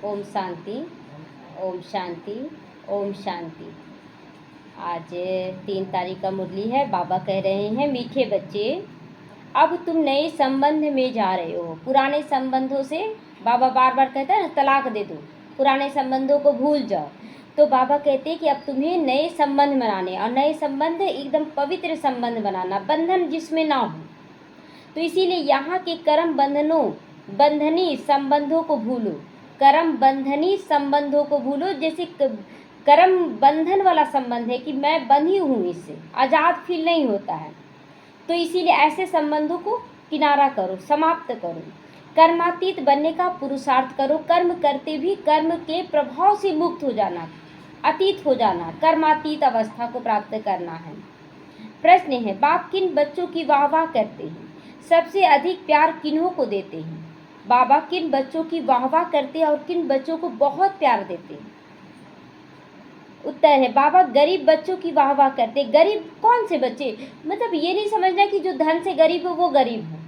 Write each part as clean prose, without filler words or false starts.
ओम शांति, ओम शांति, ओम शांति। आज 3 तारीख का मुरली है। बाबा कह रहे हैं, मीठे बच्चे अब तुम नए संबंध में जा रहे हो। पुराने संबंधों से बाबा बार बार कहता है ना, तलाक दे दो, पुराने संबंधों को भूल जाओ। तो बाबा कहते हैं कि अब तुम्हें नए संबंध बनाने, और नए संबंध एकदम पवित्र संबंध बनाना, बंधन जिसमें ना हो। तो इसीलिए यहाँ के कर्म बंधनी संबंधों को भूलो, कर्म बंधनी संबंधों को भूलो। जैसे कर्म बंधन वाला संबंध है कि मैं बंधी हूँ, इससे आज़ाद फील नहीं होता है। तो इसीलिए ऐसे संबंधों को किनारा करो, समाप्त करो, कर्मातीत बनने का पुरुषार्थ करो। कर्म करते भी कर्म के प्रभाव से मुक्त हो जाना, अतीत हो जाना, कर्मातीत अवस्था को प्राप्त करना है। प्रश्न है, बाप किन बच्चों की वाहवाह करते हैं? सबसे अधिक प्यार किन्हों को देते हैं? बाबा किन बच्चों की वाहवाह करते हैं और किन बच्चों को बहुत प्यार देते हैं? उत्तर है, बाबा गरीब बच्चों की वाहवाह करते। गरीब कौन से बच्चे? मतलब ये नहीं समझना कि जो धन से गरीब हो वो गरीब हो।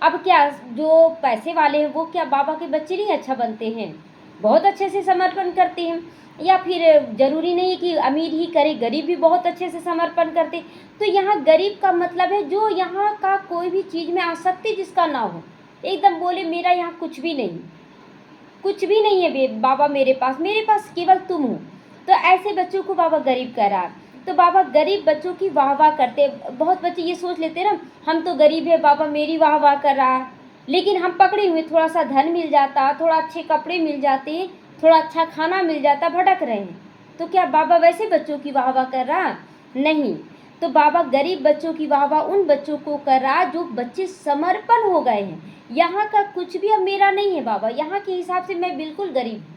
अब क्या जो पैसे वाले हैं वो क्या बाबा के बच्चे नहीं अच्छा बनते हैं? बहुत अच्छे से समर्पण करते हैं। या फिर जरूरी नहीं कि अमीर ही करे, गरीब भी बहुत अच्छे से समर्पण करते। तो यहाँ गरीब का मतलब है जो यहाँ का कोई भी चीज़ में आसक्ति जिसका ना हो, एकदम बोले मेरा यहाँ कुछ भी नहीं, कुछ भी नहीं है बाबा मेरे पास केवल तुम हो। तो ऐसे बच्चों को बाबा गरीब कह रहा है। तो बाबा गरीब बच्चों की वाहवाह करते। बहुत बच्चे ये सोच लेते ना, हम तो गरीब है, बाबा मेरी वाहवाह कर रहा है। लेकिन हम पकड़े हुए, थोड़ा सा धन मिल जाता, थोड़ा अच्छे कपड़े मिल जाते, थोड़ा अच्छा खाना मिल जाता, भटक रहे हैं। तो क्या बाबा वैसे बच्चों की वाहवाह कर रहा? नहीं। तो बाबा गरीब बच्चों की वाहवाह उन बच्चों को कर रहा जो बच्चे समर्पण हो गए हैं। यहाँ का कुछ भी अब मेरा नहीं है बाबा, यहाँ के हिसाब से मैं बिल्कुल गरीब हूँ।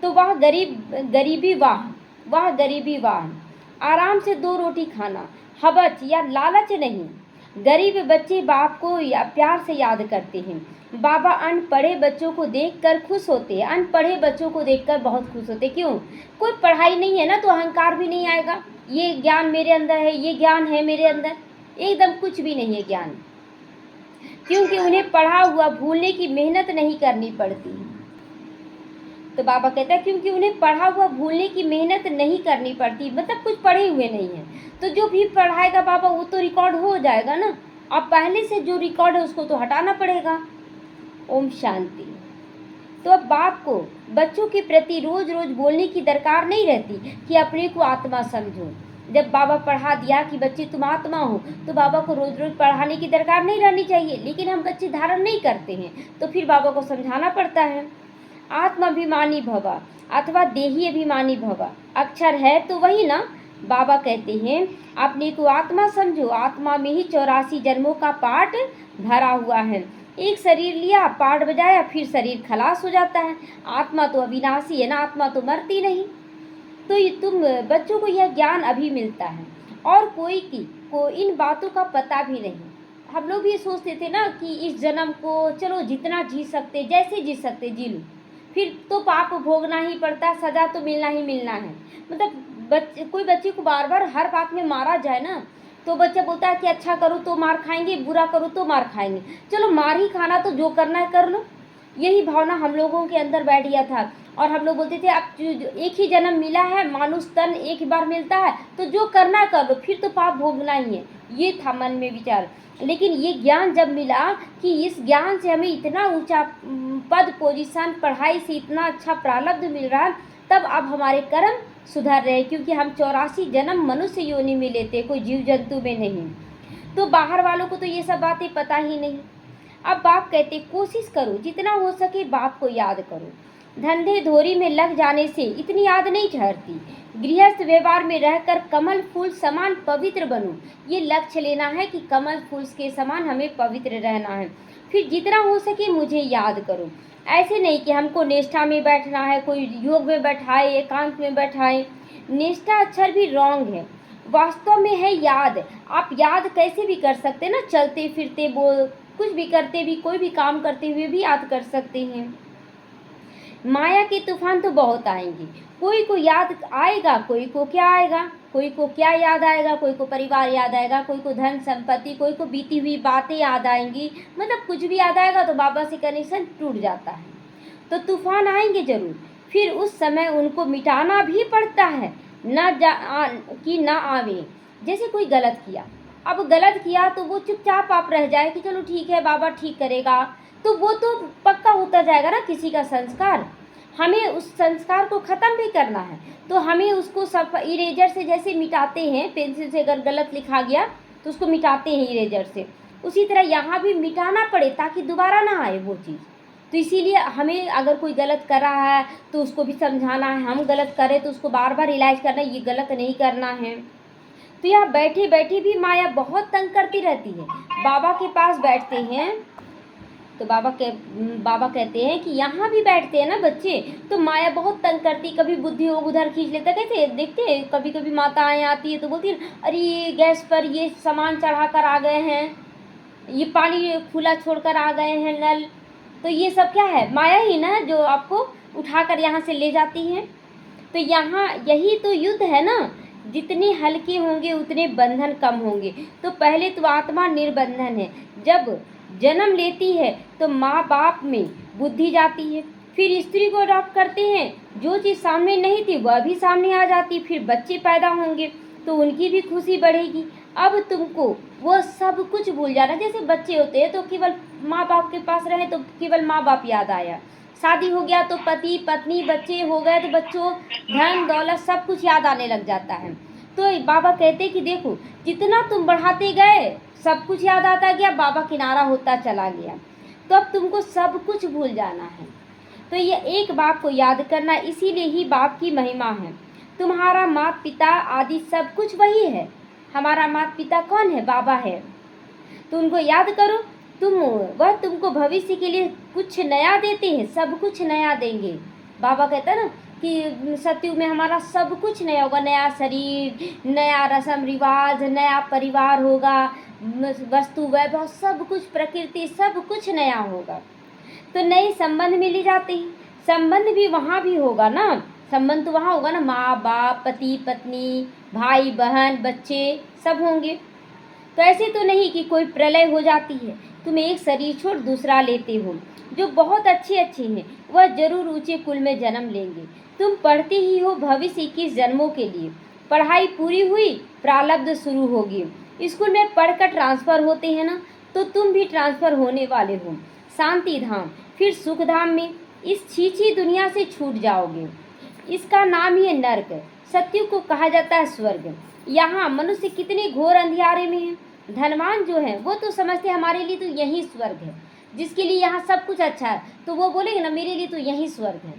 तो वह गरीबी वाह, आराम से 2 रोटी खाना, हवच या लालच नहीं। गरीब बच्चे बाप को या प्यार से याद करते हैं। बाबा अनपढ़े बच्चों को देखकर खुश होते हैं, अनपढ़े बच्चों को देखकर बहुत खुश होते। क्यों? कोई पढ़ाई नहीं है ना, तो अहंकार भी नहीं आएगा, ये ज्ञान मेरे अंदर है, ये ज्ञान है मेरे अंदर। एकदम कुछ भी नहीं है ज्ञान, क्योंकि उन्हें पढ़ा हुआ भूलने की मेहनत नहीं करनी पड़ती। तो बाबा कहता है क्योंकि उन्हें पढ़ा हुआ भूलने की मेहनत नहीं करनी पड़ती, मतलब कुछ पढ़े हुए नहीं है। तो जो भी पढ़ाएगा बाबा वो तो रिकॉर्ड हो जाएगा ना। अब पहले से जो रिकॉर्ड है उसको तो हटाना पड़ेगा। ओम शांति। तो अब बाप को बच्चों के प्रति रोज रोज बोलने की दरकार नहीं रहती कि अपने को आत्मा समझो। जब बाबा पढ़ा दिया कि बच्चे तुम आत्मा हो, तो बाबा को रोज रोज पढ़ाने की दरकार नहीं रहनी चाहिए। लेकिन हम बच्चे धारण नहीं करते हैं, तो फिर बाबा को समझाना पड़ता है। आत्माभिमानी भवा अथवा देही अभिमानी भवा, अक्षर है तो वही ना। बाबा कहते हैं अपने को आत्मा समझो, आत्मा में ही 84 जन्मों का पाठ भरा हुआ है। एक शरीर लिया, पाठ बजाया, फिर शरीर खलास हो जाता है। आत्मा तो अविनाशी है ना, आत्मा तो मरती नहीं। तो ये तुम बच्चों को यह ज्ञान अभी मिलता है, और को इन बातों का पता भी नहीं। हम लोग भी सोचते थे ना कि इस जन्म को चलो जितना जी सकते, जैसे जी सकते जी लो, फिर तो पाप भोगना ही पड़ता, सजा तो मिलना ही मिलना है। मतलब कोई बच्चे को बार बार हर बात में मारा जाए ना, तो बच्चा बोलता है कि अच्छा करो तो मार खाएंगे, बुरा करो तो मार खाएंगे, चलो मार ही खाना, तो जो करना है कर लो। यही भावना हम लोगों के अंदर बैठ गया था। और हम लोग बोलते थे अब एक ही जन्म मिला है, मानुष तन एक ही बार मिलता है, तो जो करना कर लो, फिर तो पाप भोगना ही है। ये था मन में विचार। लेकिन ये ज्ञान जब मिला कि इस ज्ञान से हमें इतना ऊंचा पद पोजीशन, पढ़ाई से इतना अच्छा प्रारब्ध मिल रहा है, तब अब हमारे कर्म सुधर रहे, क्योंकि हम 84 जन्म मनुष्य योनि में लेते, कोई जीव जंतु में नहीं। तो बाहर वालों को तो ये सब बातें पता ही नहीं। अब बाप कहते कोशिश करो जितना हो सके बाप को याद करो। धंधे धोरी में लग जाने से इतनी याद नहीं ठहरती। गृहस्थ व्यवहार में रहकर कमल फूल समान पवित्र बनो। ये लक्ष्य लेना है कि कमल फूल के समान हमें पवित्र रहना है। फिर जितना हो सके मुझे याद करो। ऐसे नहीं कि हमको निष्ठा में बैठना है, कोई योग में बैठाए, एकांत में बैठाए। निष्ठा अक्षर भी रॉन्ग है, वास्तव में है याद। आप याद कैसे भी कर सकते हैं ना, चलते फिरते कुछ भी करते भी, कोई भी काम करते हुए भी याद कर सकते हैं। माया के तूफान तो बहुत आएंगे, कोई को याद आएगा, कोई को क्या आएगा, कोई को क्या याद आएगा, कोई को परिवार याद आएगा, कोई को धन संपत्ति, कोई को बीती हुई बातें याद आएंगी। मतलब कुछ भी याद आएगा तो बाबा से कनेक्शन टूट जाता है। तो तूफान आएंगे जरूर, फिर उस समय उनको मिटाना भी पड़ता है, कि ना आवे। जैसे कोई गलत किया, अब गलत किया तो वो चुपचाप आप रह जाए कि चलो ठीक है बाबा ठीक करेगा, तो वो तो पक्का होता जाएगा ना किसी का संस्कार। हमें उस संस्कार को ख़त्म भी करना है, तो हमें उसको सब इरेजर से जैसे मिटाते हैं, पेंसिल से अगर गलत लिखा गया तो उसको मिटाते हैं इरेजर से, उसी तरह यहाँ भी मिटाना पड़े ताकि दोबारा ना आए वो चीज़। तो इसीलिए हमें अगर कोई गलत कर रहा है तो उसको भी समझाना है, हम गलत करें तो उसको बार बार रियलाइज़ करना है ये गलत नहीं करना है। तो यहाँ बैठे बैठे भी माया बहुत तंग करती रहती है। बाबा के पास बैठते हैं तो बाबा कहते हैं कि यहाँ भी बैठते हैं ना बच्चे, तो माया बहुत तंग करती, कभी बुद्धि योग उधर खींच लेता। कैसे देखते हैं कभी कभी माताएं आती है तो बोलती है अरे ये गैस पर ये सामान चढ़ा कर आ गए हैं, ये पानी खुला छोड़कर आ गए हैं नल, तो ये सब क्या है, माया ही ना जो आपको उठाकर यहाँ से ले जाती है। तो यहाँ यही तो युद्ध है ना, जितने हल्के होंगे उतने बंधन कम होंगे। तो पहले तो आत्मा निर्बंधन है, जब जन्म लेती है तो माँ बाप में बुद्धि जाती है, फिर स्त्री को अडॉप्ट करते हैं, जो चीज़ सामने नहीं थी वह भी सामने आ जाती, फिर बच्चे पैदा होंगे तो उनकी भी खुशी बढ़ेगी। अब तुमको वो सब कुछ भूल जाना। जैसे बच्चे होते हैं तो केवल माँ बाप के पास रहे तो केवल माँ बाप याद आया, शादी हो गया तो पति पत्नी बच्चे हो गए तो बच्चों धन दौलत सब कुछ याद आने लग जाता है। तो बाबा कहते कि देखो जितना तुम बढ़ाते गए सब कुछ याद आता गया, बाबा किनारा होता चला गया, तो अब तुमको सब कुछ भूल जाना है। तो ये एक बाप को याद करना, इसीलिए ही बाप की महिमा है। तुम्हारा माता पिता आदि सब कुछ वही है। हमारा माता पिता कौन है, बाबा है, तो उनको याद करो। वह तुमको भविष्य के लिए कुछ नया देते हैं, सब कुछ नया देंगे। बाबा कहता है ना कि सतयुग में हमारा सब कुछ नया होगा, नया शरीर, नया रस्म रिवाज, नया परिवार होगा, वस्तु वैभव सब कुछ, प्रकृति सब कुछ नया होगा। तो नए संबंध मिले जाते हैं, संबंध भी वहाँ भी होगा ना, संबंध तो वहाँ होगा ना, माँ बाप पति पत्नी भाई बहन बच्चे सब होंगे। तो ऐसे तो नहीं कि कोई प्रलय हो जाती है, तुम एक शरीर छोड़ दूसरा लेते हो। जो बहुत अच्छे हैं वह जरूर ऊंचे कुल में जन्म लेंगे। तुम पढ़ते ही हो भविष्य 21 जन्मों के लिए, पढ़ाई पूरी हुई प्रारब्ध शुरू होगी। स्कूल में पढ़कर ट्रांसफ़र होते हैं ना, तो तुम भी ट्रांसफ़र होने वाले हो शांति धाम, फिर सुख धाम में। इस छीछी दुनिया से छूट जाओगे, इसका नाम ही है नर्क। सत्युग को कहा जाता है स्वर्ग। यहाँ मनुष्य कितने घोर अंधियारे में है। धनवान जो है वो तो समझते हमारे लिए तो यही स्वर्ग है, जिसके लिए यहाँ सब कुछ अच्छा है तो वो बोलेंगे ना मेरे लिए तो यही स्वर्ग है,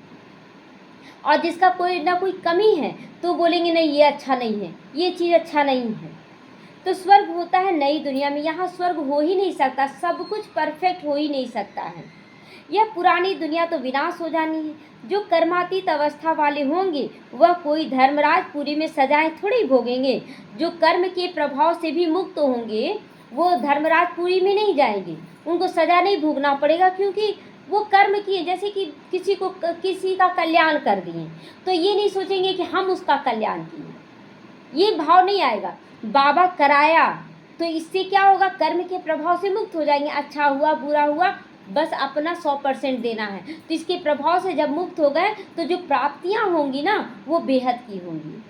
और जिसका कोई ना कोई कमी है तो बोलेंगे नहीं ये अच्छा नहीं है, ये चीज़ अच्छा नहीं है। तो स्वर्ग होता है नई दुनिया में, यहाँ स्वर्ग हो ही नहीं सकता, सब कुछ परफेक्ट हो ही नहीं सकता है। यह पुरानी दुनिया तो विनाश हो जानी है। जो कर्मातीत अवस्था वाले होंगे वह कोई धर्मराजपुरी में सजाएं थोड़ी भोगेंगे। जो कर्म के प्रभाव से भी मुक्त होंगे वो धर्मराजपुरी में नहीं जाएंगे, उनको सजा नहीं भोगना पड़ेगा, क्योंकि वो कर्म किए, जैसे कि किसी का कल्याण कर दिए तो ये नहीं सोचेंगे कि हम उसका कल्याण किए, ये भाव नहीं आएगा। बाबा कराया तो इससे क्या होगा, कर्म के प्रभाव से मुक्त हो जाएंगे। अच्छा हुआ बुरा हुआ बस अपना 100% देना है, तो इसके प्रभाव से जब मुक्त हो गए तो जो प्राप्तियां होंगी ना वो बेहद की होंगी।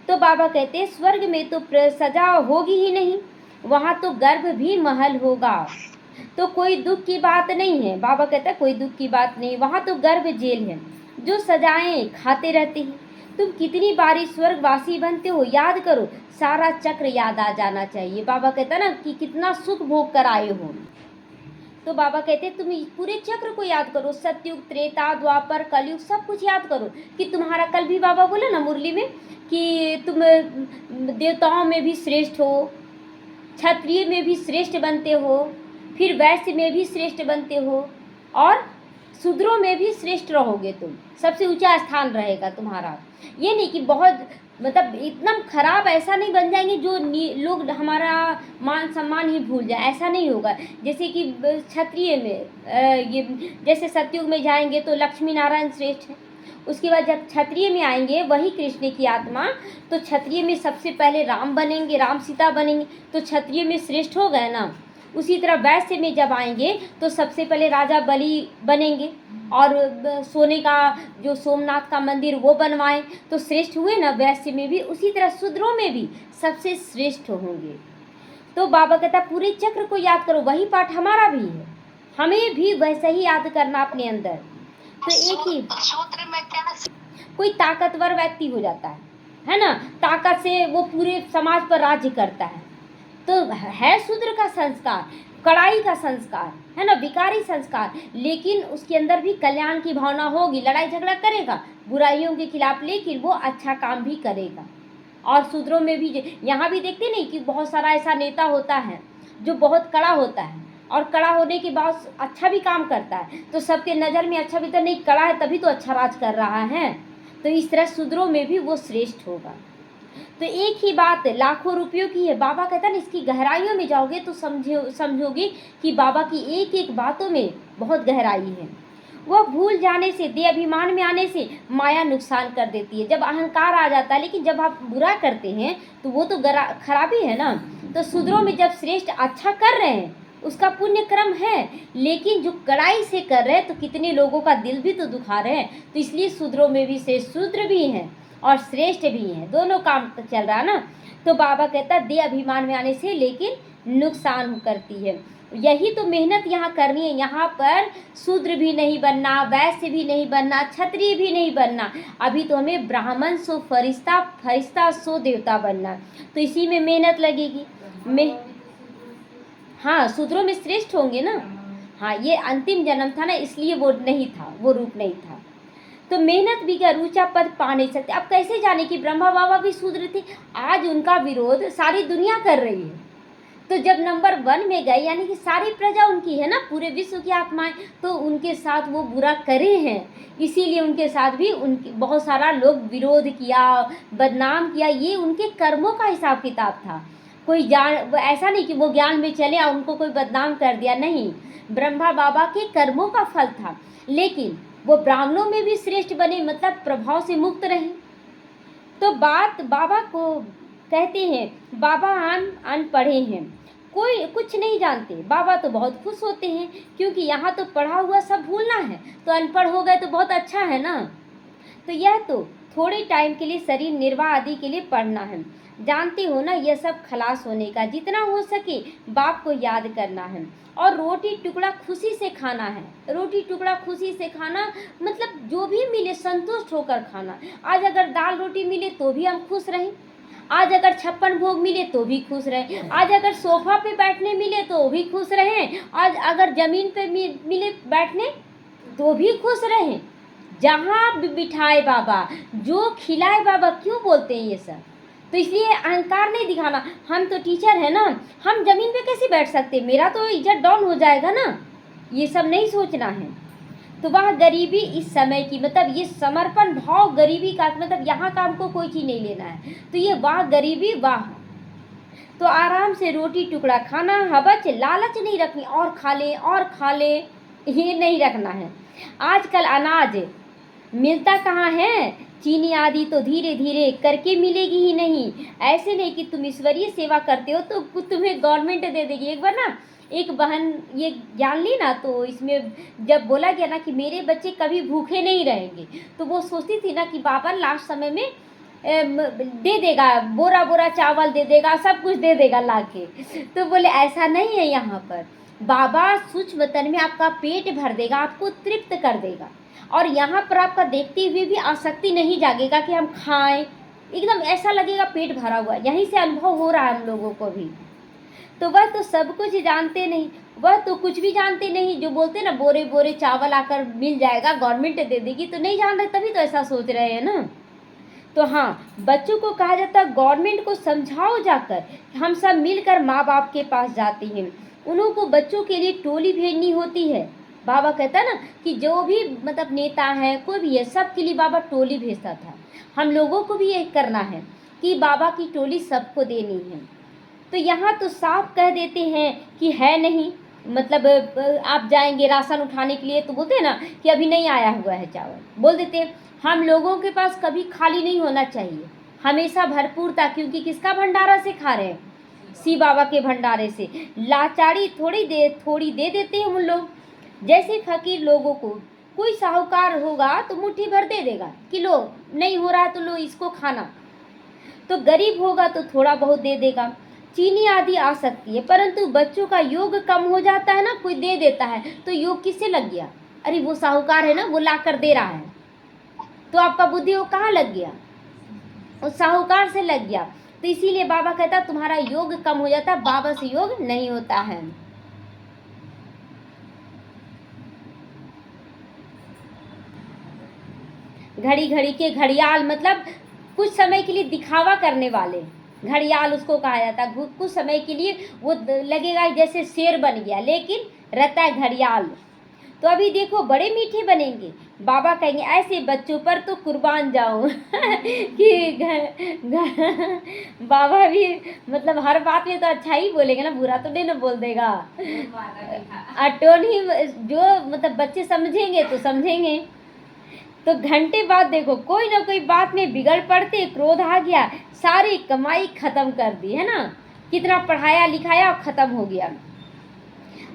तो बाबा कहते हैं स्वर्ग में तो सजा होगी ही नहीं, वहाँ तो गर्भ भी महल होगा, तो कोई दुख की बात नहीं है। बाबा कहता है कोई दुख की बात नहीं, वहाँ तो गर्भ जेल है, जो सजाएं खाते रहते हैं। तुम कितनी बारी स्वर्गवासी बनते हो, याद करो, सारा चक्र याद आ जाना चाहिए। बाबा कहता है ना कि कितना सुख भोग कर आए हो, तो बाबा कहते हैं तुम पूरे चक्र को याद करो, सतयुग त्रेता द्वापर कलयुग सब कुछ याद करो। कि तुम्हारा कल भी बाबा बोले ना मुरली में कि तुम देवताओं में भी श्रेष्ठ हो, क्षत्रिय में भी श्रेष्ठ बनते हो, फिर वैश्य में भी श्रेष्ठ बनते हो, और शूद्रों में भी श्रेष्ठ रहोगे, तुम सबसे ऊंचा स्थान रहेगा तुम्हारा। ये नहीं कि बहुत मतलब इतना खराब ऐसा नहीं बन जाएंगे जो लोग हमारा मान सम्मान ही भूल जाए, ऐसा नहीं होगा। जैसे कि क्षत्रिय में ये जैसे सतयुग में जाएंगे तो लक्ष्मी नारायण श्रेष्ठ है, उसके बाद जब क्षत्रिय में आएंगे वही कृष्ण की आत्मा, तो क्षत्रिय में सबसे पहले राम बनेंगे, राम सीता बनेंगे, तो क्षत्रिय में श्रेष्ठ हो गए ना। उसी तरह वैश्य में जब आएंगे तो सबसे पहले राजा बलि बनेंगे, और सोने का जो सोमनाथ का मंदिर वो बनवाएं तो श्रेष्ठ हुए ना। वैश्य में भी उसी तरह शूद्रों में भी सबसे श्रेष्ठ होंगे। तो बाबा कहता पूरे चक्र को याद करो, वही पाठ हमारा भी है, हमें भी वैसे ही याद करना अपने अंदर। तो एक ही सूत्र में क्या, कोई ताकतवर व्यक्ति हो जाता है ना, ताकत से वो पूरे समाज पर राज्य करता है, तो है शूद्र का संस्कार, कड़ाई का संस्कार है ना, विकारी संस्कार, लेकिन उसके अंदर भी कल्याण की भावना होगी, लड़ाई झगड़ा करेगा बुराइयों के खिलाफ, लेकिन वो अच्छा काम भी करेगा। और शूद्रों में भी यहाँ भी देखते नहीं कि बहुत सारा ऐसा नेता होता है जो बहुत कड़ा होता है और कड़ा होने के बाद अच्छा भी काम करता है, तो सबके नज़र में अच्छा भी, तो नहीं कड़ा है तभी तो अच्छा राज कर रहा है। तो इस तरह शूद्रों में भी वो श्रेष्ठ होगा। तो एक ही बात लाखों रुपयों की है। बाबा कहता है ना, इसकी गहराइयों में जाओगे तो समझोगे कि बाबा की एक एक बातों में बहुत गहराई है। वह भूल जाने से, दे अभिमान में आने से माया नुकसान कर देती है। जब अहंकार आ जाता है, लेकिन जब आप बुरा करते हैं तो वो तो खराबी है ना। तो शूद्रों में जब श्रेष्ठ अच्छा कर रहे हैं उसका पुण्य क्रम है, लेकिन जो कड़ाई से कर रहे हैं तो कितने लोगों का दिल भी तो दुखा रहे हैं। तो इसलिए शूद्रों में भी श्रेष्ठ शूद्र भी हैं और श्रेष्ठ भी हैं, दोनों काम चल रहा है ना। तो बाबा कहता है दे अभिमान में आने से लेकिन नुकसान करती है। यही तो मेहनत यहाँ करनी है। यहाँ पर शूद्र भी नहीं बनना, वैश्य भी नहीं बनना, क्षत्रिय भी नहीं बनना, अभी तो हमें ब्राह्मण सो फरिश्ता, फरिश्ता सो देवता बनना। तो इसी में मेहनत लगेगी। हाँ, शूद्रों में श्रेष्ठ होंगे ना। हाँ, ये अंतिम जन्म था ना, इसलिए वो नहीं था, वो रूप नहीं था। तो मेहनत भी कर ऊंचा पद पा नहीं सकते। अब कैसे जाने कि ब्रह्मा बाबा भी शूद्र थे, आज उनका विरोध सारी दुनिया कर रही है। तो जब नंबर 1 में गए, यानी कि सारी प्रजा उनकी है ना, पूरे विश्व की आत्माएं, तो उनके साथ वो बुरा करे हैं, इसीलिए उनके साथ भी उनके बहुत सारा लोग विरोध किया, बदनाम किया। ये उनके कर्मों का हिसाब किताब था। कोई जान ऐसा नहीं कि वो ज्ञान में चले और उनको कोई बदनाम कर दिया, नहीं, ब्रह्मा बाबा के कर्मों का फल था। लेकिन वो ब्राह्मणों में भी श्रेष्ठ बने, मतलब प्रभाव से मुक्त रहे। तो बात बाबा को कहते हैं, बाबा अनपढ़े हैं, कोई कुछ नहीं जानते। बाबा तो बहुत खुश होते हैं, क्योंकि यहाँ तो पढ़ा हुआ सब भूलना है, तो अनपढ़ हो गए तो बहुत अच्छा है ना। तो यह तो थोड़े टाइम के लिए शरीर निर्वाह आदि के लिए पढ़ना है। जानते हो ना, यह सब खलास होने का, जितना हो सके बाप को याद करना है और रोटी टुकड़ा खुशी से खाना है। रोटी टुकड़ा खुशी से खाना मतलब जो भी मिले संतुष्ट होकर खाना। आज अगर दाल रोटी मिले तो भी हम खुश रहें, आज अगर 56 भोग मिले तो भी खुश रहें, आज अगर सोफा पे बैठने मिले तो भी खुश रहें, आज अगर ज़मीन पे मिले बैठने तो भी खुश रहें। जहाँ बिठाए बाबा, जो खिलाए बाबा, क्यों बोलते हैं ये सब। तो इसलिए अहंकार नहीं दिखाना। हम तो टीचर है ना, हम ज़मीन पे कैसे बैठ सकते, मेरा तो इज्जत डाउन हो जाएगा ना, ये सब नहीं सोचना है। तो वह गरीबी इस समय की, मतलब ये समर्पण भाव गरीबी का, मतलब यहाँ का हमको कोई चीज़ नहीं लेना है, तो ये वाह गरीबी वाह। तो आराम से रोटी टुकड़ा खाना, हबच लालच नहीं रखनी और खा ले, ये नहीं रखना है। आजकल अनाज मिलता कहाँ है, चीनी आदि तो धीरे धीरे करके मिलेगी ही नहीं। ऐसे नहीं कि तुम ईश्वरीय सेवा करते हो तो तुम्हें गवर्नमेंट दे देगी। एक बार ना एक बहन ये जान ली ना, तो इसमें जब बोला गया ना कि मेरे बच्चे कभी भूखे नहीं रहेंगे, तो वो सोचती थी ना कि बाबा लास्ट समय में दे देगा, बोरा बोरा चावल दे देगा, सब कुछ दे देगा ला के। तो बोले ऐसा नहीं है, यहाँ पर बाबा सूक्ष्म तन में आपका पेट भर देगा, आपको तृप्त कर देगा, और यहाँ पर आपका देखते हुए भी आसक्ति नहीं जागेगा कि हम खाएं, एकदम ऐसा लगेगा पेट भरा हुआ। यहीं से अनुभव हो रहा है हम लोगों को भी। तो वह तो सब कुछ जानते नहीं, वह तो कुछ भी जानते नहीं। जो बोलते ना बोरे बोरे चावल आकर मिल जाएगा, गवर्नमेंट दे देगी, तो नहीं जान रहे, तभी तो ऐसा सोच रहे हैं ना। तो हाँ, बच्चों को कहा जाता है गवर्नमेंट को समझाओ जाकर। हम सब मिलकर माँ बाप के पास जाते हैं, उन्हों को बच्चों के लिए टोली भेजनी होती है। बाबा कहता है ना कि जो भी मतलब नेता है, कोई भी है, सब के लिए बाबा टोली भेजता था। हम लोगों को भी ये करना है कि बाबा की टोली सबको देनी है। तो यहाँ तो साफ कह देते हैं कि है नहीं, मतलब आप जाएंगे राशन उठाने के लिए तो बोलते हैं ना कि अभी नहीं आया हुआ है चावल, बोल देते हैं। हम लोगों के पास कभी खाली नहीं होना चाहिए, हमेशा भरपूरता, क्योंकि किसका भंडारा से खा रहे हैं, शिव बाबा के भंडारे से। लाचारी थोड़ी दे देते हैं उन लोग। जैसे फकीर लोगों को कोई साहूकार होगा तो मुट्ठी भर दे देगा कि लो, नहीं हो रहा तो लो इसको खाना। तो गरीब होगा तो थोड़ा बहुत दे देगा, चीनी आदि आ सकती है। परंतु बच्चों का योग कम हो जाता है ना, कोई दे देता है तो योग किससे लग गया? अरे वो साहूकार है ना, वो ला कर दे रहा है, तो आपका बुद्धि वो कहाँ लग गया? उस साहूकार से लग गया। तो इसीलिए बाबा कहता तुम्हारा योग कम हो जाता है, बाबा से योग नहीं होता है। घड़ी घड़ी के घड़ियाल मतलब कुछ समय के लिए दिखावा करने वाले, घड़ियाल उसको कहा जाता है। कुछ समय के लिए वो लगेगा जैसे शेर बन गया, लेकिन रहता है घड़ियाल। तो अभी देखो बड़े मीठे बनेंगे, बाबा कहेंगे ऐसे बच्चों पर तो कुर्बान जाऊं कि बाबा भी मतलब हर बात में तो अच्छा ही बोलेगा ना, बुरा तो नहीं ना बोल देगा। टोनी जो मतलब बच्चे समझेंगे तो समझेंगे। तो घंटे बाद देखो कोई ना कोई बात में बिगड़ पड़ते, क्रोध आ गया, सारी कमाई खत्म कर दी, है ना, कितना पढ़ाया लिखाया और खत्म हो गया।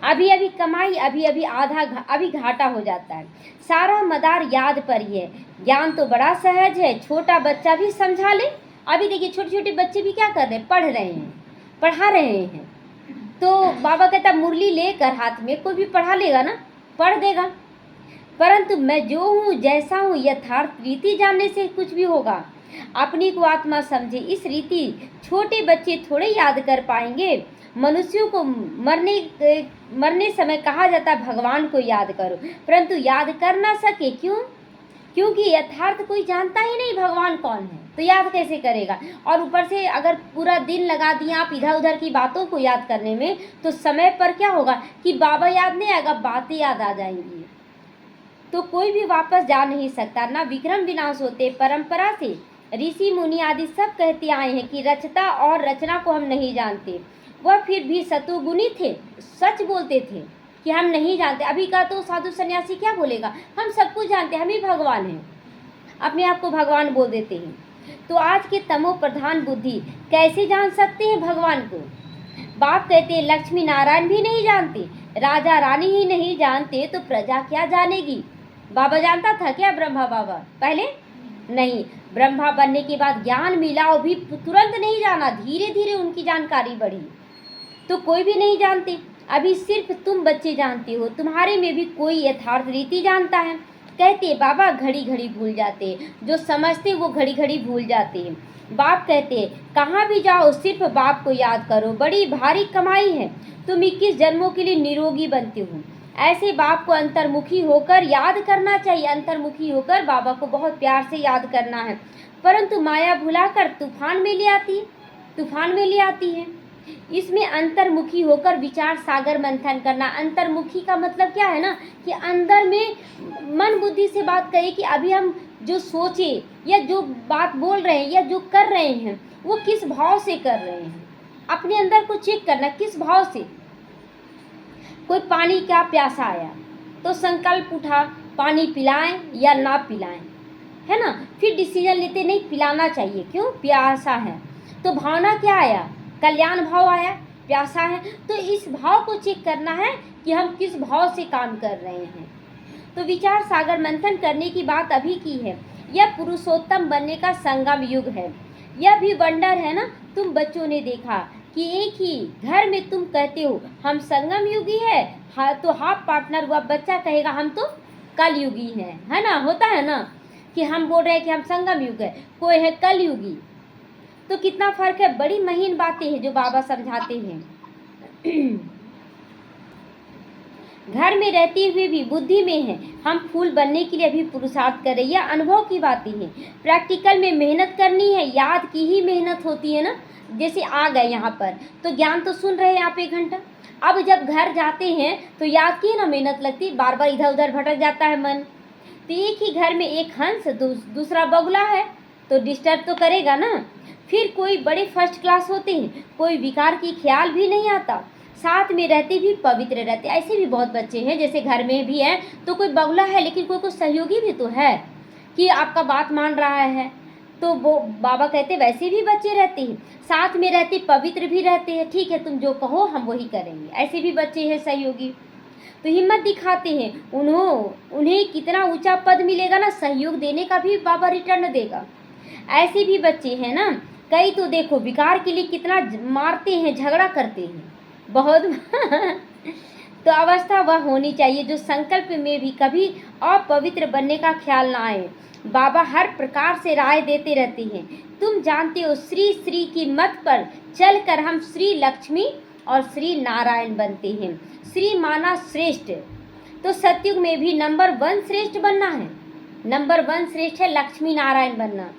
अभी अभी कमाई, अभी अभी अभी घाटा हो जाता है। सारा मदार याद पर ही है। ज्ञान तो बड़ा सहज है, छोटा बच्चा भी समझा ले। अभी देखिए छोटे छोटे बच्चे भी क्या कर रहे हैं, पढ़ रहे हैं, पढ़ा रहे हैं। तो बाबा कहता मुरली लेकर हाथ में कोई भी पढ़ा लेगा ना, पढ़ देगा। परंतु मैं जो हूँ जैसा हूँ, यथार्थ रीति जानने से कुछ भी होगा। अपनी को आत्मा समझे, इस रीति छोटे बच्चे थोड़े याद कर पाएंगे। मनुष्यों को मरने समय कहा जाता भगवान को याद करो, परंतु याद कर ना सके, क्यों? क्योंकि यथार्थ कोई जानता ही नहीं भगवान कौन है, तो याद कैसे करेगा? और ऊपर से अगर पूरा दिन लगा दिए आप इधर उधर की बातों को याद करने में, तो समय पर क्या होगा कि बाबा याद नहीं आएगा, बातें याद आ जाएंगी। तो कोई भी वापस जा नहीं सकता, ना विक्रम विनाश होते। परंपरा से ऋषि मुनि आदि सब कहते आए हैं कि रचता और रचना को हम नहीं जानते। वह फिर भी सतुगुणी थे, सच बोलते थे कि हम नहीं जानते। अभी का तो साधु सन्यासी क्या बोलेगा, हम सब कुछ जानते हैं, हम ही भगवान हैं, अपने आप को भगवान बोल देते हैं। तो आज के तमो प्रधान बुद्धि कैसे जान सकते हैं भगवान को? बाप कहते हैं लक्ष्मी नारायण भी नहीं जानते, राजा रानी ही नहीं जानते, तो प्रजा क्या जानेगी? बाबा जानता था क्या ब्रह्मा बाबा पहले? नहीं, ब्रह्मा बनने के बाद ज्ञान मिला और भी तुरंत नहीं जाना, धीरे धीरे उनकी जानकारी बढ़ी। तो कोई भी नहीं जानते, अभी सिर्फ तुम बच्चे जानते हो, तुम्हारे में भी कोई यथार्थ रीति जानता है। कहते बाबा घड़ी घड़ी भूल जाते, जो समझते वो घड़ी घड़ी भूल जाते हैं। बाप कहते कहाँ भी जाओ सिर्फ बाप को याद करो, बड़ी भारी कमाई है, तुम 21 जन्मों के लिए निरोगी बनते हो। ऐसे बाप को अंतर्मुखी होकर याद करना चाहिए, अंतर्मुखी होकर बाबा को बहुत प्यार से याद करना है। परंतु माया भुलाकर तूफान में ले आती है, तूफान में ले आती है। इसमें अंतर्मुखी होकर विचार सागर मंथन करना। अंतर्मुखी का मतलब क्या है ना, कि अंदर में मन बुद्धि से बात करें कि अभी हम जो सोचे या जो बात बोल रहे हैं या जो कर रहे हैं वो किस भाव से कर रहे हैं, अपने अंदर को चेक करना किस भाव से। कोई पानी का प्यासा आया तो संकल्प उठा पानी पिलाएं या ना पिलाएं, है ना, फिर डिसीजन लेते नहीं पिलाना चाहिए, क्यों? प्यासा है। तो भावना क्या आया, कल्याण भाव आया, प्यासा है, तो इस भाव को चेक करना है कि हम किस भाव से काम कर रहे हैं। तो विचार सागर मंथन करने की बात अभी की है। यह पुरुषोत्तम बनने का संगम युग है। यह भी वंडर है ना, तुम बच्चों ने देखा कि एक ही घर में तुम कहते हो हम संगम युगी है, हाँ, तो हाफ पार्टनर हुआ बच्चा कहेगा हम तो कल युगी हैं, है ना, होता है ना कि हम बोल रहे हैं कि हम संगम युग है, कोई है कल युगी। तो कितना फर्क है, बड़ी महीन बातें हैं जो बाबा समझाते हैं। घर में रहते हुए भी बुद्धि में है, हम फूल बनने के लिए अभी पुरुषार्थ कर रहे हैं, यह अनुभव की बातें हैं। प्रैक्टिकल में मेहनत करनी है, याद की ही मेहनत होती है ना। जैसे आ गए यहाँ पर तो ज्ञान तो सुन रहे हैं आप 1 घंटा, अब जब घर जाते हैं तो याद की ना मेहनत लगती, बार बार इधर उधर भटक जाता है मन। तो एक ही घर में एक हंस दूसरा बगुला है तो डिस्टर्ब तो करेगा ना। फिर कोई बड़े फर्स्ट क्लास होते हैं, कोई विकार की ख्याल भी नहीं आता, साथ में रहते भी पवित्र रहते। ऐसे भी बहुत बच्चे हैं जैसे घर में भी हैं तो कोई बगुला है लेकिन कोई सहयोगी भी तो है कि आपका बात मान रहा है। तो वो बाबा कहते वैसे भी बच्चे रहते हैं, साथ में रहते पवित्र भी रहते हैं, ठीक है तुम जो कहो हम वही करेंगे, ऐसे भी बच्चे हैं सहयोगी। तो हिम्मत दिखाते हैं, उन्हें कितना ऊंचा पद मिलेगा ना, सहयोग देने का भी बाबा रिटर्न देगा। ऐसे भी बच्चे हैं ना, कई तो देखो विकार के लिए कितना मारते हैं, झगड़ा करते हैं बहुत तो अवस्था वह होनी चाहिए जो संकल्प में भी कभी अपवित्र बनने का ख्याल ना आए। बाबा हर प्रकार से राय देते रहते हैं। तुम जानते हो, श्री श्री की मत पर चलकर हम श्री लक्ष्मी और श्री नारायण बनते हैं। श्री माना श्रेष्ठ, तो सतयुग में भी नंबर 1 श्रेष्ठ बनना है। नंबर 1 श्रेष्ठ है लक्ष्मी नारायण बनना।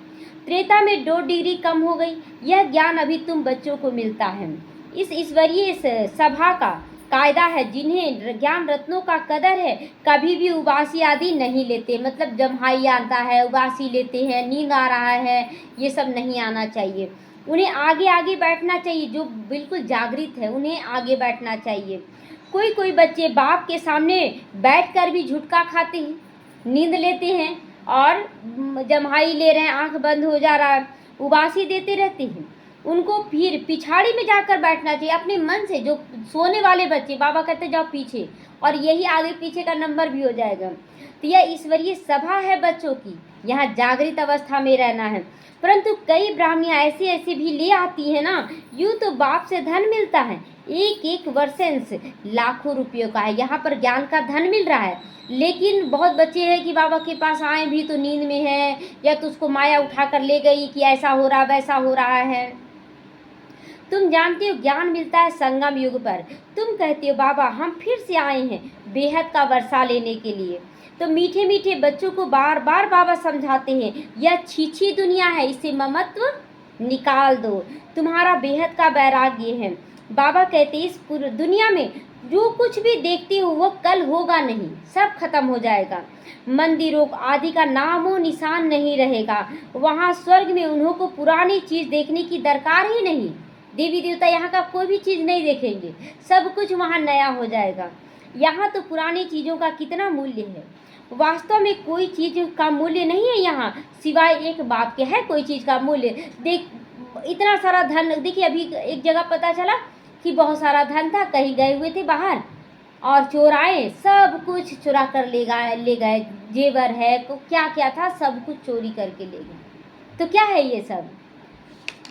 त्रेता में 2 डिग्री कम हो गई। यह ज्ञान अभी तुम बच्चों को मिलता है। इस ईश्वरीय सभा का कायदा है, जिन्हें ज्ञान रत्नों का कदर है कभी भी उबासी आदि नहीं लेते। मतलब जम्हाई आता है, उबासी लेते हैं, नींद आ रहा है, ये सब नहीं आना चाहिए। उन्हें आगे आगे बैठना चाहिए, जो बिल्कुल जागृत है उन्हें आगे बैठना चाहिए। कोई बच्चे बाप के सामने बैठकर भी झुटका खाते हैं, नींद लेते हैं और जम्हाई ले रहे हैं, आंख बंद हो जा रहा है, उबासी देते रहते हैं। उनको फिर पिछाड़ी में जाकर बैठना चाहिए अपने मन से। जो सोने वाले बच्चे, बाबा कहते जाओ पीछे, और यही आगे पीछे का नंबर भी हो जाएगा। तो यह ईश्वरीय सभा है बच्चों की, यहाँ जागृत अवस्था में रहना है। परंतु कई ब्राह्मणियाँ ऐसे भी ले आती है ना, यूँ तो बाप से धन मिलता है, एक वर्सेंस लाखों रुपयों का है, यहाँ पर ज्ञान का धन मिल रहा है। लेकिन बहुत बच्चे हैं कि बाबा के पास आए भी तो नींद में है, या तो उसको माया उठा कर ले गई कि ऐसा हो रहा वैसा हो रहा है। तुम जानते हो ज्ञान मिलता है संगम युग पर। तुम कहते हो बाबा हम फिर से आए हैं बेहद का वर्षा लेने के लिए। तो मीठे मीठे बच्चों को बार बार बाबा समझाते हैं, यह छीछी दुनिया है, इसे ममत्व निकाल दो, तुम्हारा बेहद का वैराग्य है। बाबा कहते इस पूरी दुनिया में जो कुछ भी देखते हो वो कल होगा नहीं, सब खत्म हो जाएगा। मंदिरों आदि का नामो निशान नहीं रहेगा। वहाँ स्वर्ग में उन्हों को पुरानी चीज़ देखने की दरकार ही नहीं। देवी देवता यहाँ का कोई भी चीज़ नहीं देखेंगे, सब कुछ वहाँ नया हो जाएगा। यहाँ तो पुरानी चीज़ों का कितना मूल्य है, वास्तव में कोई चीज़ का मूल्य नहीं है यहाँ, सिवाय एक बाप के है कोई चीज़ का मूल्य। देख इतना सारा धन, देखिए अभी एक जगह पता चला कि बहुत सारा धन था, कहीं गए हुए थे बाहर और चोर आए, सब कुछ चुरा कर ले गए, जेवर है तो क्या क्या था सब कुछ चोरी करके ले गए। तो क्या है ये सब?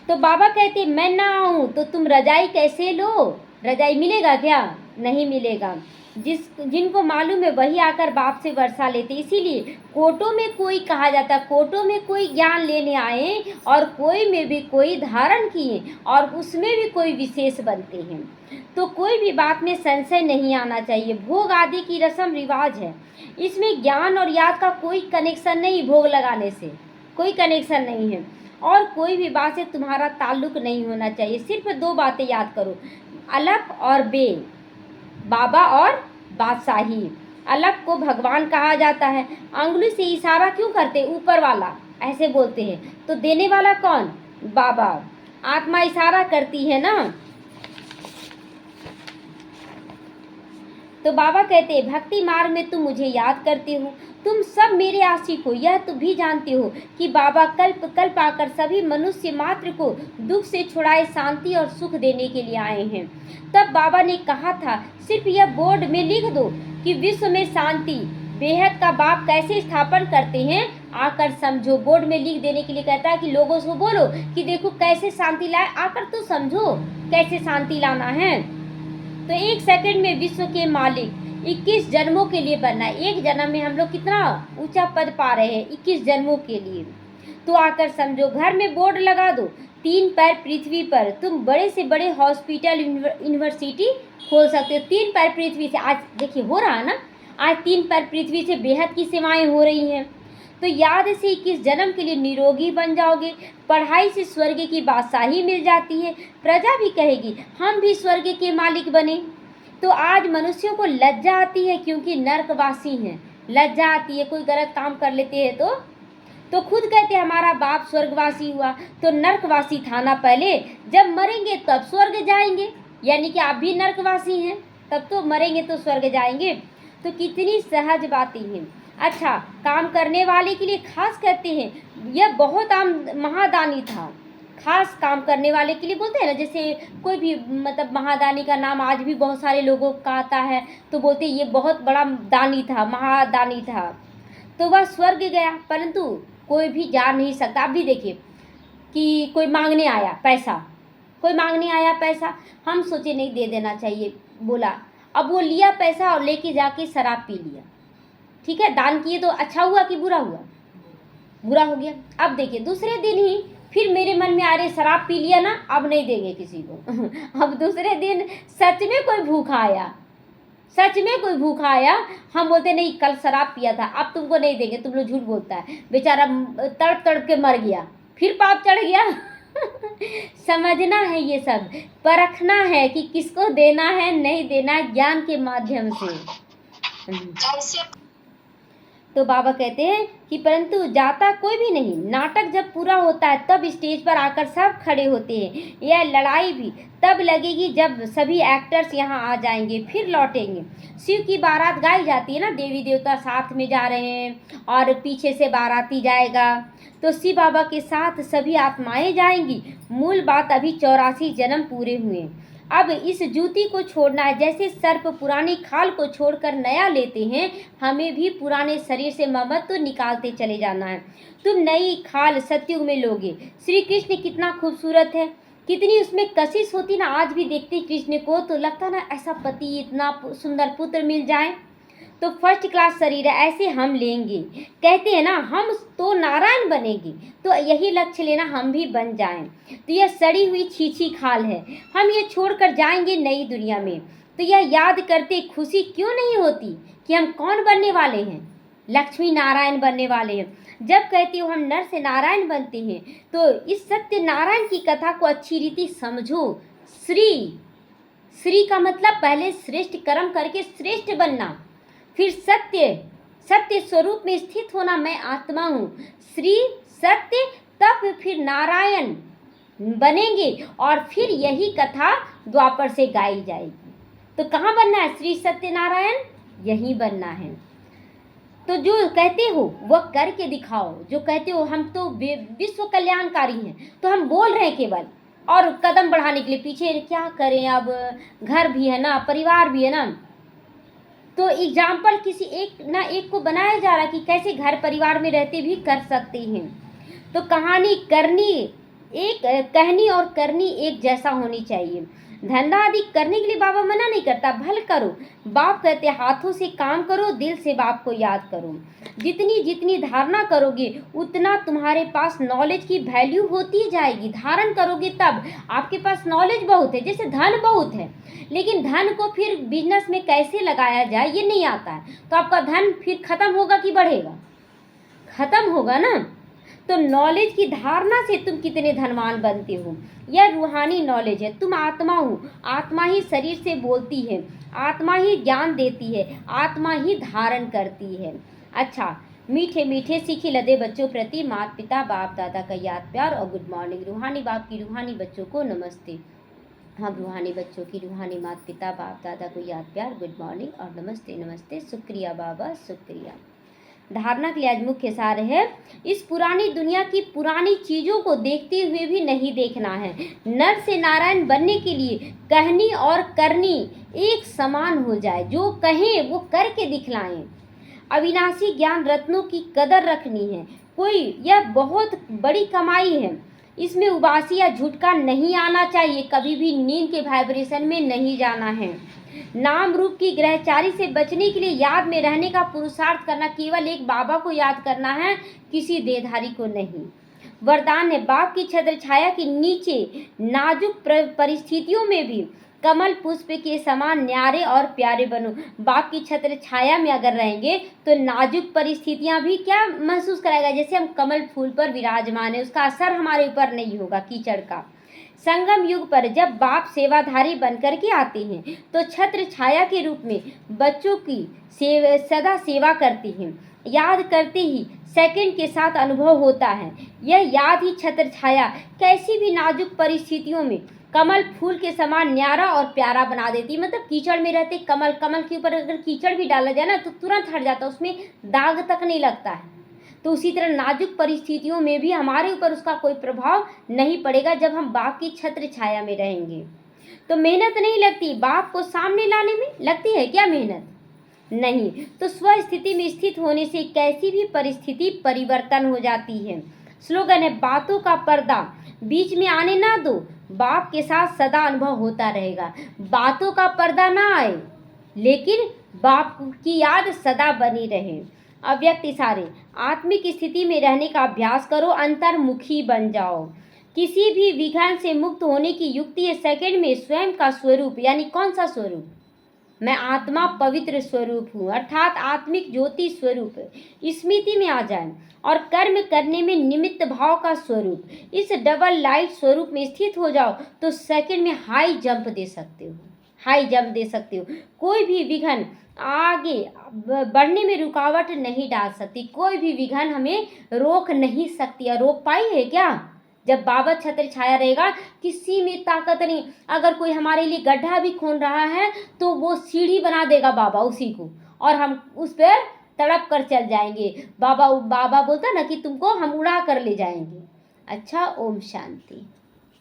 तो बाबा कहते मैं ना आऊँ तो तुम रजाई कैसे लो? रजाई मिलेगा क्या? नहीं मिलेगा। जिनको मालूम है वही आकर बाप से वर्षा लेते। इसीलिए कोटों में कोई कहा जाता, कोटों में कोई ज्ञान लेने आए और कोई में भी कोई धारण किए और उसमें भी कोई विशेष बनते हैं। तो कोई भी बात में संशय नहीं आना चाहिए। भोग आदि की रस्म रिवाज है, इसमें ज्ञान और याद का कोई कनेक्शन नहीं, भोग लगाने से कोई कनेक्शन नहीं है। और कोई भी बात से तुम्हारा ताल्लुक नहीं होना चाहिए। सिर्फ 2 बातें याद करो, अलग और बे, बाबा और बादशाही। अलग को भगवान कहा जाता है। अंगुली से इशारा क्यों करते? ऊपर वाला ऐसे बोलते हैं, तो देने वाला कौन? बाबा। आत्मा इशारा करती है ना। तो बाबा कहते हैं भक्ति मार्ग में तुम मुझे याद करते हो, तुम सब मेरे आशिक हो। यह तो भी जानते हो कि बाबा कल्प कल्प आकर सभी मनुष्य मात्र को दुख से छुड़ाए शांति और सुख देने के लिए आए हैं। तब बाबा ने कहा था सिर्फ यह बोर्ड में लिख दो कि विश्व में शांति बेहद का बाप कैसे स्थापन करते हैं, आकर समझो। बोर्ड में लिख देने के लिए कहता है कि लोगों को बोलो कि देखो कैसे शांति लाए, आकर तो समझो कैसे शांति लाना है। तो 1 सेकंड में विश्व के मालिक 21 जन्मों के लिए बनना है। एक जन्म में हम लोग कितना ऊंचा पद पा रहे हैं, 21 जन्मों के लिए। तो आकर समझो। घर में बोर्ड लगा दो, 3 पैर पृथ्वी पर। तुम बड़े से बड़े हॉस्पिटल यूनिवर्सिटी खोल सकते हो। 3 पैर पृथ्वी से, आज देखिए हो रहा है ना, आज 3 पैर पृथ्वी से बेहद की सेवाएं हो रही हैं। तो याद से 21 जन्म के लिए निरोगी बन जाओगे। पढ़ाई से स्वर्ग की बादशाही मिल जाती है। प्रजा भी कहेगी हम भी स्वर्ग के मालिक बने। तो आज मनुष्यों को लज्जा आती है क्योंकि नरकवासी हैं, लज्जा आती है, कोई गलत काम कर लेते हैं तो खुद कहते हमारा बाप स्वर्गवासी हुआ, तो नरकवासी था ना पहले, जब मरेंगे तब स्वर्ग जाएंगे, यानी कि आप भी नरकवासी हैं, तब तो मरेंगे तो स्वर्ग जाएंगे। तो कितनी सहज बातें हैं। अच्छा, काम करने वाले के लिए खास कहते हैं यह बहुत आम महादानी था, खास काम करने वाले के लिए बोलते हैं ना, जैसे कोई भी मतलब महादानी का नाम आज भी बहुत सारे लोगों का आता है तो बोलते हैं ये बहुत बड़ा दानी था, महादानी था। तो वह स्वर्ग गया, परंतु कोई भी जा नहीं सकता। अब भी देखिए कि कोई मांगने आया पैसा, कोई मांगने आया पैसा, हम सोचे नहीं दे देना चाहिए, बोला, अब वो लिया पैसा और लेके जाके शराब पी लिया। ठीक है, दान किए तो अच्छा हुआ कि बुरा हुआ? बुरा हो गया। अब देखिए दूसरे दिन ही फिर मेरे मन में आ रहे शराब पी लिया ना, अब नहीं देंगे किसी को। अब दूसरे दिन सच में कोई भूखा आया, सच में कोई भूखा आया, हम बोलते नहीं कल शराब पिया था, अब तुमको नहीं देंगे, तुम लोग झूठ बोलता है, बेचारा तड़प तड़प के मर गया, फिर पाप चढ़ गया। समझना है, ये सब परखना है कि किसको देना है नहीं देना, ज्ञान के माध्यम से। तो बाबा कहते हैं कि परंतु जाता कोई भी नहीं। नाटक जब पूरा होता है तब स्टेज पर आकर सब खड़े होते हैं। यह लड़ाई भी तब लगेगी जब सभी एक्टर्स यहाँ आ जाएंगे, फिर लौटेंगे। शिव की बारात गाई जाती है ना, देवी देवता साथ में जा रहे हैं और पीछे से बाराती जाएगा, तो शिव बाबा के साथ सभी आत्माएं जाएंगी। मूल बात अभी 84 जन्म पूरे हुए, अब इस जूती को छोड़ना है। जैसे सर्प पुरानी खाल को छोड़कर नया लेते हैं, हमें भी पुराने शरीर से ममत्व निकालते चले जाना है। तुम नई खाल सतयुग में लोगे। श्री कृष्ण कितना खूबसूरत है, कितनी उसमें कशिश होती ना। आज भी देखते कृष्ण को तो लगता ना ऐसा पति, इतना सुंदर पुत्र मिल जाए तो फर्स्ट क्लास शरीर है, ऐसे हम लेंगे। कहते हैं ना हम तो नारायण बनेंगे, तो यही लक्ष्य लेना हम भी बन जाएं। तो यह सड़ी हुई छीछी खाल है, हम ये छोड़कर जाएंगे नई दुनिया में। तो यह याद करते खुशी क्यों नहीं होती कि हम कौन बनने वाले हैं? लक्ष्मी नारायण बनने वाले हैं। जब कहती हो हम नर से नारायण बनते हैं, तो इस सत्य नारायण की कथा को अच्छी रीति समझो। श्री का मतलब पहले श्रेष्ठ कर्म करके श्रेष्ठ बनना, फिर सत्य स्वरूप में स्थित होना, मैं आत्मा हूँ। श्री सत्य, तब फिर नारायण बनेंगे और फिर यही कथा द्वापर से गाई जाएगी। तो कहाँ बनना है? श्री सत्य नारायण, यही बनना है। तो जो कहते हो वह करके दिखाओ। जो कहते हो हम तो विश्व कल्याणकारी हैं, तो हम बोल रहे हैं केवल, और कदम बढ़ाने के लिए पीछे क्या करें? अब घर भी है ना, परिवार भी है ना, तो एग्जाम्पल किसी एक को बनाया जा रहा है कि कैसे घर परिवार में रहते भी कर सकते हैं। तो कहनी और करनी एक जैसा होनी चाहिए। धंधा आदि करने के लिए बाबा मना नहीं करता, भल करो। बाप कहते हाथों से काम करो, दिल से बाप को याद करो। जितनी धारणा करोगे उतना तुम्हारे पास नॉलेज की वैल्यू होती जाएगी। धारण करोगे तब आपके पास नॉलेज बहुत है, जैसे धन बहुत है, लेकिन धन को फिर बिजनेस में कैसे लगाया जाए ये नहीं आता है, तो आपका धन फिर खत्म होगा कि बढ़ेगा? खत्म होगा ना। तो नॉलेज की धारणा से तुम कितने धनवान बनते हो, यह रूहानी नॉलेज है। तुम आत्मा हो, आत्मा ही शरीर से बोलती है, आत्मा ही ज्ञान देती है, आत्मा ही धारण करती है। अच्छा, मीठे मीठे सीखे लदे बच्चों प्रति माता पिता बाप दादा का याद प्यार और गुड मॉर्निंग। रूहानी बाप की रूहानी बच्चों को नमस्ते। हम रूहानी बच्चों की रूहानी माता पिता बाप दादा को याद प्यार, गुड मॉर्निंग और नमस्ते नमस्ते। शुक्रिया बाबा, शुक्रिया। धारणा के लिए आज मुख्य सार है, इस पुरानी दुनिया की पुरानी चीज़ों को देखते हुए भी नहीं देखना है। नर से नारायण बनने के लिए कहनी और करनी एक समान हो जाए। जो कहें वो करके दिखलाएं। अविनाशी ज्ञान रत्नों की कदर रखनी है। यह बहुत बड़ी कमाई है, इसमें उबासी या झुटका नहीं आना चाहिए। कभी भी नींद के वाइब्रेशन में नहीं जाना है। नाम रूप की ग्रहचारी से बचने के लिए याद में रहने का पुरुषार्थ करना। केवल एक बाबा को याद करना है, किसी देहधारी को नहीं। वरदान है, बाप की छत्र छाया के नीचे नाजुक परिस्थितियों में भी कमल पुष्प के समान न्यारे और प्यारे बनो। बाप की छत्र छाया में अगर रहेंगे तो नाजुक परिस्थितियां भी क्या महसूस कराएगा? जैसे हम कमल फूल पर विराजमान है, उसका असर हमारे ऊपर नहीं होगा कीचड़ का। संगम युग पर जब बाप सेवाधारी बनकर के आते हैं तो छत्र छाया के रूप में बच्चों की सदा सेवा करते हैं। याद करते ही सेकंड के साथ अनुभव होता है। यह याद ही छत्र छाया कैसी भी नाजुक परिस्थितियों में कमल फूल के समान न्यारा और प्यारा बना देती। मतलब कीचड़ में रहते कमल के ऊपर अगर कीचड़ भी डाला जाए ना तो तुरंत हट जाता है, उसमें दाग तक नहीं लगता है। तो उसी तरह नाजुक परिस्थितियों में भी हमारे ऊपर उसका कोई प्रभाव नहीं पड़ेगा जब हम बाप की छत्र छाया में रहेंगे। तो मेहनत नहीं लगती, बाप को सामने लाने में लगती है क्या मेहनत? नहीं। तो स्वस्थिति में स्थित होने से कैसी भी परिस्थिति परिवर्तन हो जाती है। स्लोगन है, बातों का पर्दा बीच में आने ना दो, बाप के साथ सदा अनुभव होता रहेगा। बातों का पर्दा ना आए, लेकिन बाप की याद सदा बनी रहे। अव्यक्त इशारे, आत्मिक स्थिति में रहने का अभ्यास करो, अंतर्मुखी बन जाओ। किसी भी विघ्न से मुक्त होने की युक्ति है सेकंड में स्वयं का स्वरूप, यानी कौन सा स्वरूप? मैं आत्मा पवित्र स्वरूप हूँ, अर्थात आत्मिक ज्योति स्वरूप स्मृति में आ जाए और कर्म करने में निमित्त भाव का स्वरूप, इस डबल लाइट स्वरूप में स्थित हो जाओ तो सेकंड में हाई जंप दे सकते हो, हाई जंप दे सकते हो। कोई भी विघ्न आगे बढ़ने में रुकावट नहीं डाल सकती, कोई भी विघ्न हमें रोक नहीं सकती। और रोक पाई है क्या? जब बाबा छत्र छाया रहेगा, किसी में ताकत नहीं। अगर कोई हमारे लिए गड्ढा भी खोद रहा है तो वो सीढ़ी बना देगा बाबा उसी को, और हम उस पर तड़प कर चल जाएंगे। बाबा बोलता ना कि तुमको हम उड़ा कर ले जाएंगे। अच्छा, ओम शांति।